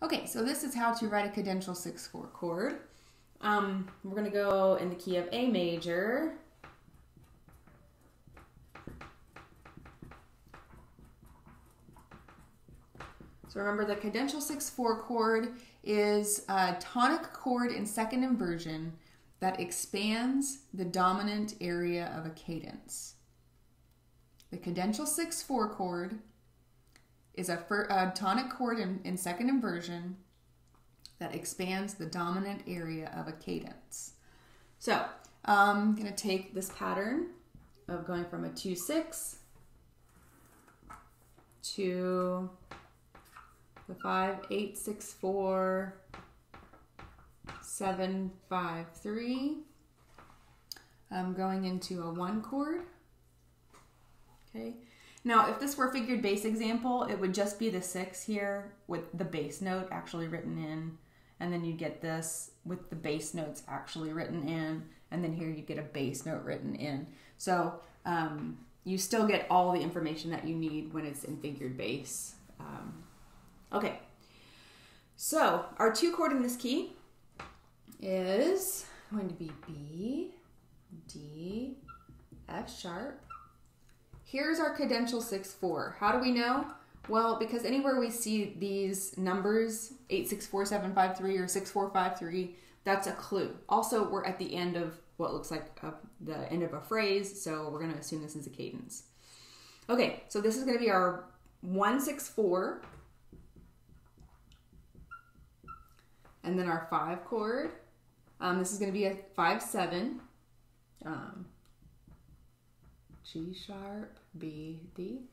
Okay, so this is how to write a cadential 6/4 chord. We're going to go in the key of A major. So remember, the cadential 6/4 chord is a tonic chord in second inversion that expands the dominant area of a cadence. The cadential 6/4 chord is a tonic chord in second inversion that expands the dominant area of a cadence. So I'm going to take this pattern of going from a 2/6 to the 5/8/6/4 7/5/3. I'm going into a 1 chord. Okay. Now, if this were a figured bass example, it would just be the 6 here with the bass note actually written in, and then you get this with the bass notes actually written in, and then here you get a bass note written in. So you still get all the information that you need when it's in figured bass. Okay, so our 2 chord in this key is going to be B, D, F sharp. Here's our cadential 6/4. How do we know? Well, because anywhere we see these numbers, 8/6/4 7/5/3 or 6/4 5/3, that's a clue. Also, we're at the end of what looks like the end of a phrase, so we're going to assume this is a cadence. Okay, so this is going to be our 1/6/4, and then our 5 chord. This is going to be a 5/7. G sharp, B, D.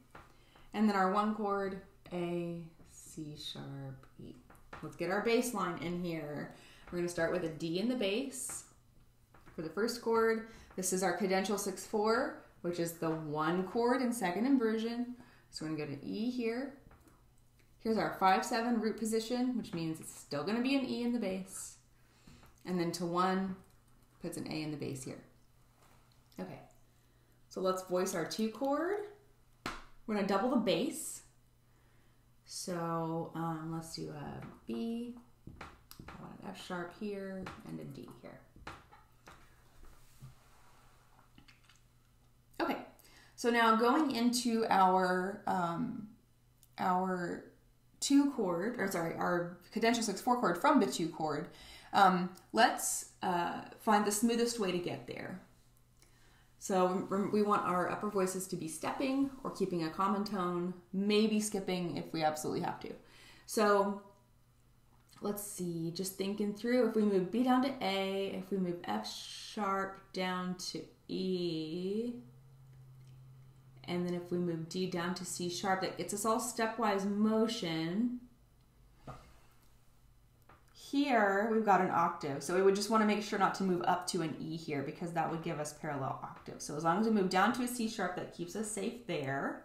And then our 1 chord, A, C sharp, E. Let's get our bass line in here. We're going to start with a D in the bass. For the first chord, this is our cadential 6/4, which is the 1 chord in second inversion. So we're going to go to E here. Here's our 5/7 root position, which means it's still going to be an E in the bass. And then to 1, puts an A in the bass here. Okay. So let's voice our 2 chord. We're going to double the bass. So let's do a B, I want an F sharp here, and a D here. Okay, so now going into our 2 chord, or sorry, our cadential 6/4 chord from the 2 chord, let's find the smoothest way to get there. So we want our upper voices to be stepping or keeping a common tone, maybe skipping if we absolutely have to. So let's see, just thinking through, if we move B down to A, if we move F sharp down to E, and then if we move D down to C sharp, that gets us all stepwise motion. Here, we've got an octave, so we would just want to make sure not to move up to an E here because that would give us parallel octaves. So as long as we move down to a C sharp, that keeps us safe there.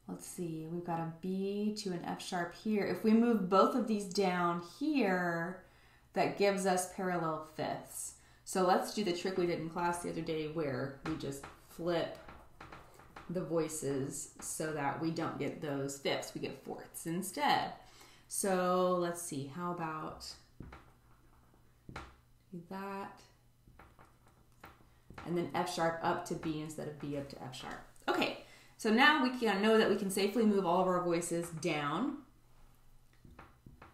Let's see, we've got a B to an F sharp here. If we move both of these down here, that gives us parallel fifths. So let's do the trick we did in class the other day where we just flip the voices so that we don't get those fifths, we get fourths instead. So let's see, how about do that, and then F sharp up to B instead of B up to F sharp. Okay, so now we can know that we can safely move all of our voices down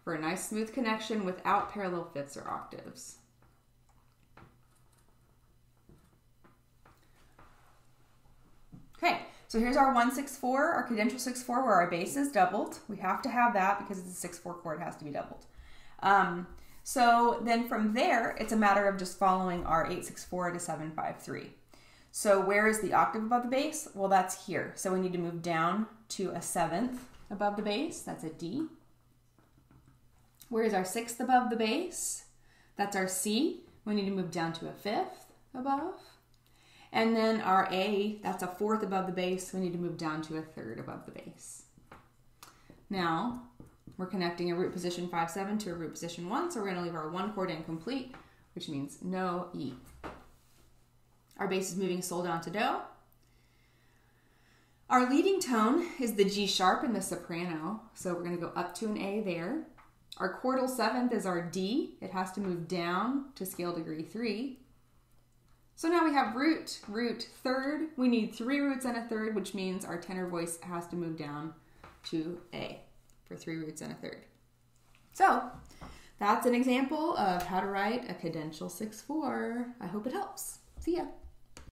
for a nice smooth connection without parallel fifths or octaves. Okay. So here's our 1/6/4, our cadential 6/4, where our bass is doubled. We have to have that because it's a 6/4 chord, it has to be doubled. So then from there, it's a matter of just following our 8/6/4 to 7/5/3. So where is the octave above the bass? Well, that's here. So we need to move down to a 7th above the bass. That's a D. Where is our 6th above the bass? That's our C. We need to move down to a 5th above. And then our A, that's a 4th above the bass. We need to move down to a 3rd above the bass. Now, we're connecting a root position 5/7 to a root position 1, so we're going to leave our 1 chord incomplete, which means no E. Our bass is moving sol down to do. Our leading tone is the G sharp in the soprano, so we're going to go up to an A there. Our chordal seventh is our D. It has to move down to scale degree 3. So now we have root, root, third. We need 3 roots and a third, which means our tenor voice has to move down to A for 3 roots and a third. So that's an example of how to write a cadential 6/4. I hope it helps. See ya.